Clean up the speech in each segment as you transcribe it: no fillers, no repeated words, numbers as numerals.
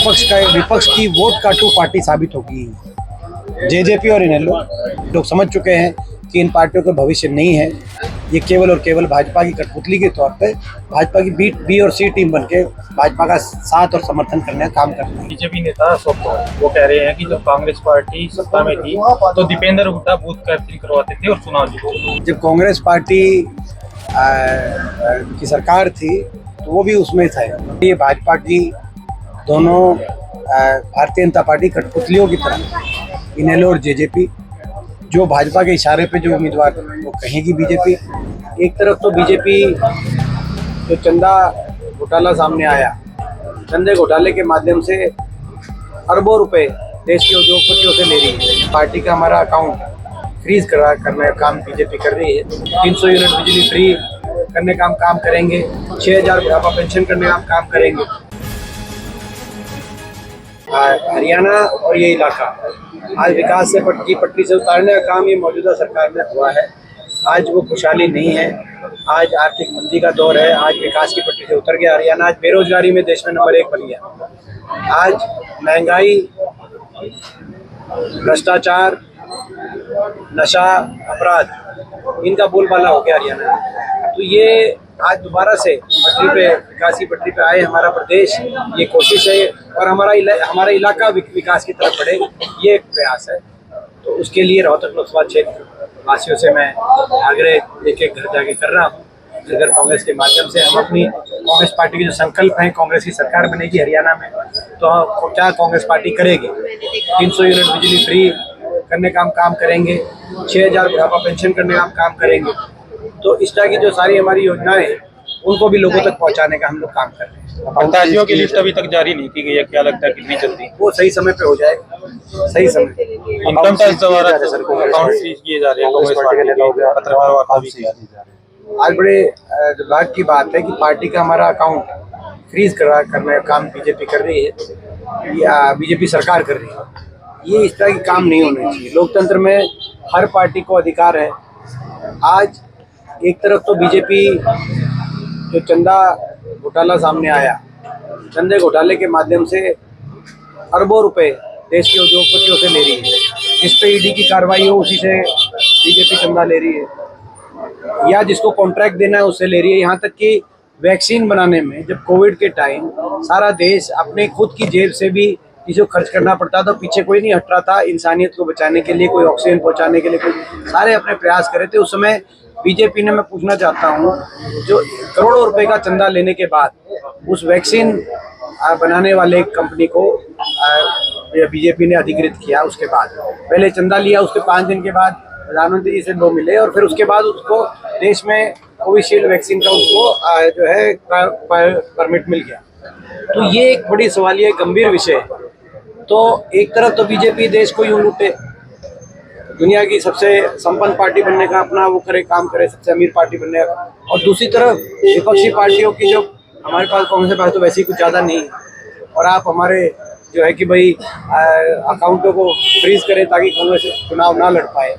विपक्ष की वोट का टू पार्टी साबित होगी। जेजेपी और इनेलो लोग समझ चुके हैं कि इन पार्टियों का भविष्य नहीं है। ये केवल और केवल भाजपा की कठपुतली के तौर पे भाजपा की बी और सी टीम बनके भाजपा का साथ और समर्थन करने का काम कर रहे हैं। बीजेपी नेता अशोक तंवर वो कह रहे हैं कि जब कांग्रेस पार्टी सत्ता में थी तो दीपेंद्र हुड्डा बूथ कैप्चरिंग करवाते थे और चुनाव जीते। जब कांग्रेस पार्टी की सरकार थी तो वो भी उसमें था। ये भाजपा की दोनों भारतीय जनता पार्टी कठपुतलियों की तरह इनेलो और जेजेपी, जो भाजपा के इशारे पे जो उम्मीदवार वो कहेगी बीजेपी। एक तरफ तो बीजेपी जो चंदा घोटाला सामने आया, चंदे घोटाले के माध्यम से अरबों रुपए देश के उद्योगपतियों से ले रही है। पार्टी का हमारा अकाउंट फ्रीज करने का काम बीजेपी कर रही है। 300 यूनिट बिजली फ्री करने का हम काम करेंगे, 6000 बुढ़ापा पेंशन करने का हम काम करेंगे। हरियाणा और ये इलाका आज विकास से पटरी से उतारने का काम ये मौजूदा सरकार में हुआ है। आज वो खुशहाली नहीं है, आज आर्थिक मंदी का दौर है, आज विकास की पटरी से उतर गया हरियाणा। आज बेरोजगारी में देश में नंबर 1 बन गया। आज महंगाई, भ्रष्टाचार, नशा, अपराध, इनका बोलबाला हो गया हरियाणा। तो ये आज दोबारा से पटरी पे, विकास की पटरी पे आए हमारा प्रदेश, ये कोशिश है और हमारा इलाका विकास की तरफ बढ़े, ये एक प्रयास है। तो उसके लिए रोहतक लोकसभा क्षेत्र वासियों से मैं आग्रह एक घर जाके कर रहा हूँ। अगर कांग्रेस के माध्यम से हम अपनी कांग्रेस पार्टी के जो संकल्प है, कांग्रेस की सरकार बनेगी हरियाणा में, तो क्या कांग्रेस पार्टी करेगी? 300 यूनिट बिजली फ्री करने का हम काम करेंगे, 6000 बुढ़ापा पेंशन करने का हम काम करेंगे। तो इस तरह की जो सारी हमारी योजनाएं हैं उनको भी लोगों तक पहुंचाने का हम लोग काम कर रहे हैं। प्रत्याशियों की लिस्ट अभी तक जारी नहीं की गई है, क्या लगता है कितनी जल्दी? वो सही समय पे हो जाएगा, सही समय। इनकम टैक्स द्वारा अकाउंट फ्रीज किए जा रहे हैं कांग्रेस पार्टी के, पत्रकार वार्ता भी की। आज बड़े दुर्भाग्य की बात है कि पार्टी का हमारा अकाउंट फ्रीज करने का काम बीजेपी कर रही है या बीजेपी सरकार कर रही है। ये इस तरह के काम नहीं होने चाहिए। लोकतंत्र में हर पार्टी को अधिकार है। आज एक तरफ तो बीजेपी जो चंदा घोटाला सामने आया, चंदे घोटाले के माध्यम से अरबों रुपए देश के उद्योगपतियों से ले रही है। जिस पे ईडी की कार्रवाई हो उसी से बीजेपी चंदा ले रही है, या जिसको कॉन्ट्रैक्ट देना है उससे ले रही है। यहाँ तक कि वैक्सीन बनाने में जब कोविड के टाइम सारा देश अपने खुद की जेब से भी किसी को खर्च करना पड़ता था, पीछे कोई नहीं हट रहा था। इंसानियत को बचाने के लिए, कोई ऑक्सीजन पहुंचाने के लिए, कोई सारे अपने प्रयास करे थे। उस समय बीजेपी ने, मैं पूछना चाहता हूँ, जो करोड़ों रुपए का चंदा लेने के बाद उस वैक्सीन बनाने वाले कंपनी को बीजेपी ने अधिकृत किया। उसके बाद पहले चंदा लिया, उसके 5 दिन के बाद प्रधानमंत्री जी से 2 मिले और फिर उसके बाद उसको देश में कोविशील्ड वैक्सीन का उसको जो है परमिट मिल गया। तो ये एक बड़ी सवालिया गंभीर विषय है। तो एक तरफ तो बीजेपी देश को यूं लूटे, दुनिया की सबसे संपन्न पार्टी बनने का अपना वो करे, काम करे, सबसे अमीर पार्टी बनने का, और दूसरी तरफ विपक्षी पार्टियों की जो हमारे पास, कांग्रेस के पास तो वैसे ही कुछ ज़्यादा नहीं है, और आप हमारे जो है कि भाई अकाउंटों को फ्रीज करें ताकि कांग्रेस चुनाव ना लड़ पाए,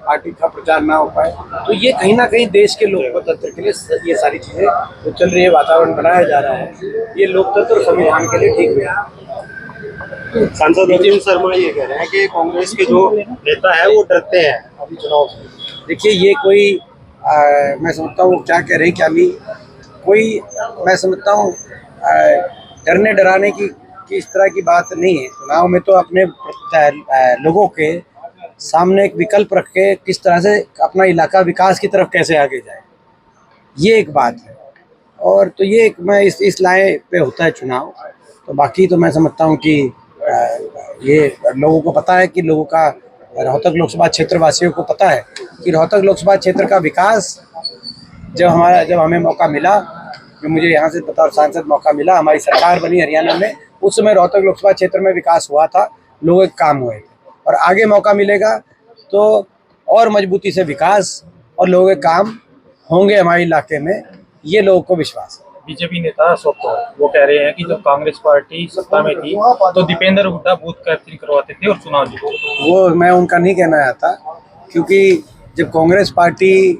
पार्टी का प्रचार ना हो पाए। तो ये कहीं ना कहीं देश के लोकतंत्र के लिए ये सारी चीज़ें जो चल रही है, वातावरण बनाया जा रहा है, ये लोकतंत्र और संविधान के लिए ठीक नहीं है। सांसद अर्जुन शर्मा ये कह रहे हैं कि कांग्रेस के जो नेता है वो डरते हैं अभी चुनाव से। देखिए, ये कोई मैं समझता हूँ क्या कह रहे हैं क्या नहीं, कोई मैं समझता हूँ डरने डराने की इस तरह की बात नहीं है। चुनाव में तो अपने लोगों के सामने एक विकल्प रख के किस तरह से अपना इलाका विकास की तरफ कैसे आगे जाए, ये एक बात है। और तो ये एक मैं इस लाए पे होता है चुनाव। तो बाकी तो मैं समझता हूँ कि ये लोगों को पता है कि लोगों का, रोहतक लोकसभा क्षेत्र वासियों को पता है कि रोहतक लोकसभा क्षेत्र का विकास जब हमें मौका मिला, जो मुझे यहाँ से बतौर सांसद मौका मिला, हमारी सरकार बनी हरियाणा में, उस समय रोहतक लोकसभा क्षेत्र में विकास हुआ था, लोगों के काम हुए थे। और आगे मौका मिलेगा तो और मजबूती से विकास और लोगों के काम होंगे हमारे इलाके में, ये लोगों को विश्वास है। बीजेपी नेता अशोक तंवर वो कह रहे हैं कि जब कांग्रेस पार्टी सत्ता में थी तो दीपेंद्र हुड्डा बूथ कैप्चरिंग करवाते थे और चुनाव जीते। वो मैं उनका नहीं कहना चाहता, क्योंकि जब कांग्रेस पार्टी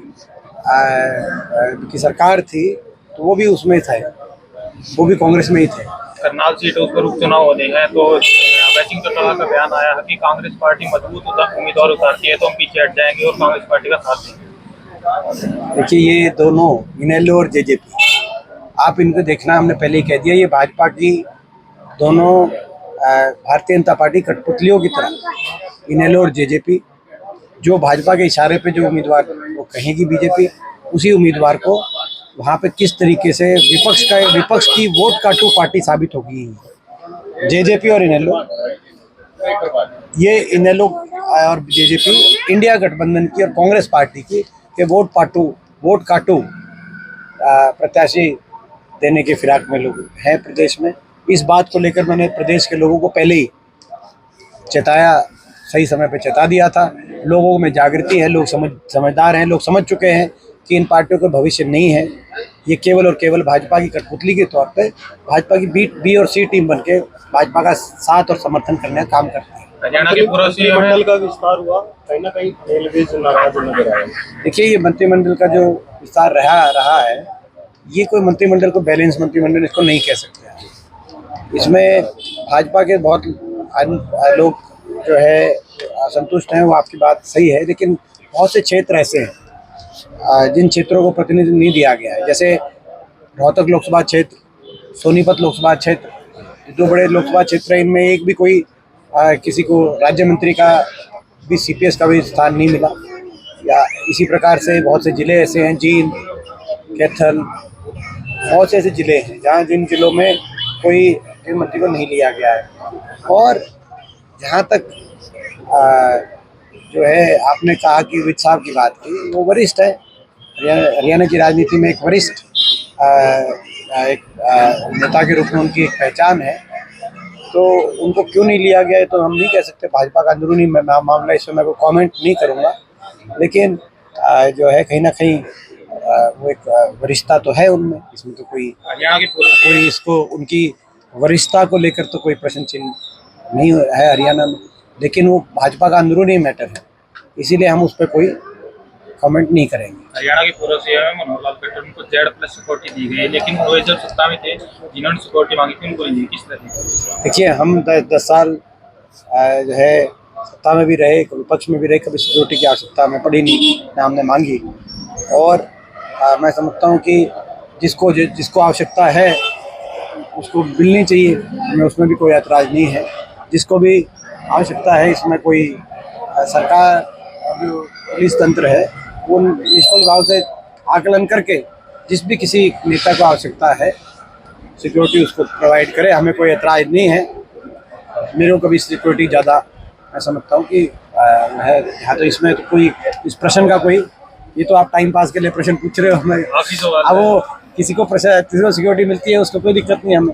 की सरकार थी तो वो भी उसमें थे, वो भी कांग्रेस में ही थे। करनाल सीट है उस पर उपचुनाव होने हैं, तो अभय सिंह चौटाला का बयान आया है कि कांग्रेस पार्टी मजबूत उम्मीदवार उतारती है तो हम पीछे हट जाएंगे और कांग्रेस पार्टी का साथ देंगे। देखिए, ये दोनों इनेलो और जेजेपी, आप इनको देखना, हमने पहले ही कह दिया, ये भाजपा की दोनों भारतीय जनता पार्टी कठपुतलियों की तरह। इनेलो और जेजेपी, जो भाजपा के इशारे पे जो उम्मीदवार वो कहेगी बीजेपी, उसी उम्मीदवार को वहाँ पे किस तरीके से विपक्ष की वोट काटू पार्टी साबित होगी। जेजेपी और इनेलो, ये इनेलो और जेजेपी इंडिया गठबंधन की और कांग्रेस पार्टी की के वोट काटू प्रत्याशी देने के फिराक में लोग हैं प्रदेश में। इस बात को लेकर मैंने प्रदेश के लोगों को पहले ही चेताया, सही समय पे चेता दिया था। लोगों में जागृति है, लोग समझदार हैं, लोग समझ चुके हैं कि इन पार्टियों का भविष्य नहीं है। ये केवल और केवल भाजपा की कठपुतली के तौर पे भाजपा की बी और सी टीम बनके भाजपा का साथ और समर्थन करने का काम करती है। हरियाणा के पूर्व सीएम मंत्रिमंडल का विस्तार हुआ, कहीं ना कहीं रेलवेज नाराज नजर आए। देखिए, ये मंत्रिमंडल का जो विस्तार रहा है, ये कोई मंत्रिमंडल को बैलेंस मंत्रिमंडल इसको नहीं कह सकते। इसमें भाजपा के बहुत लोग जो है असंतुष्ट हैं, वो आपकी बात सही है, लेकिन बहुत से क्षेत्र ऐसे हैं जिन क्षेत्रों को प्रतिनिधित्व नहीं दिया गया है। जैसे रोहतक लोकसभा क्षेत्र, सोनीपत लोकसभा क्षेत्र, दो बड़े लोकसभा क्षेत्र हैं, इनमें एक भी कोई किसी को राज्य मंत्री का भी सीपीएस का भी स्थान नहीं मिला। या इसी प्रकार से बहुत से ज़िले ऐसे हैं, जींद, कैथल, बहुत से ऐसे ज़िले हैं जहाँ जिन जिलों में कोई मंत्री को नहीं लिया गया है। और जहाँ तक जो है आपने कहा कि विज साहब की बात की, वो वरिष्ठ है, हरियाणा की राजनीति में एक वरिष्ठ एक नेता के रूप में उनकी एक पहचान है। तो उनको क्यों नहीं लिया गया है तो हम नहीं कह सकते, भाजपा का अंदरूनी मामला, इसमें मैं कोई कमेंट नहीं करूँगा। लेकिन जो है कहीं ना कहीं वो एक वरिष्ठता तो है उनमें, इसमें तो कोई इसको उनकी वरिष्ठता को लेकर तो कोई प्रश्न चिन्ह नहीं है हरियाणा में। लेकिन वो भाजपा का अंदरूनी मैटर है, इसीलिए हम उस पर कोई कमेंट नहीं करेंगे। हरियाणा के पूर्व सीएम मनोहर लाल खट्टर, उनको Z+ सिक्योरिटी दी गई, लेकिन वो जब सत्ता में थे, जिन्होंने सिक्योरिटी मांगी थी उनको नहीं दी, किस तरह? देखिए, हम 10 साल जो है सत्ता में भी रहे, विपक्ष में भी रहे, कभी सिक्योरिटी की आवश्यकता हमें पड़ी नहीं, ना हमने मांगी। और मैं समझता हूँ कि जिसको आवश्यकता है उसको मिलनी चाहिए, हमें उसमें भी कोई ऐतराज़ नहीं है। जिसको भी आवश्यकता है, इसमें कोई सरकार जो पुलिस तंत्र है वो निष्पक्ष भाव से आकलन करके जिस भी किसी नेता को आवश्यकता है सिक्योरिटी उसको प्रोवाइड करे, हमें कोई ऐतराज़ नहीं है। मेरे को कभी सिक्योरिटी ज़्यादा मैं समझता हूँ कि है यहाँ, तो इसमें तो कोई इस प्रश्न का कोई, ये तो आप टाइम पास के लिए प्रश्न पूछ रहे हो हमें। अब वो किसी को सिक्योरिटी मिलती है उसको कोई दिक्कत नहीं है हमें।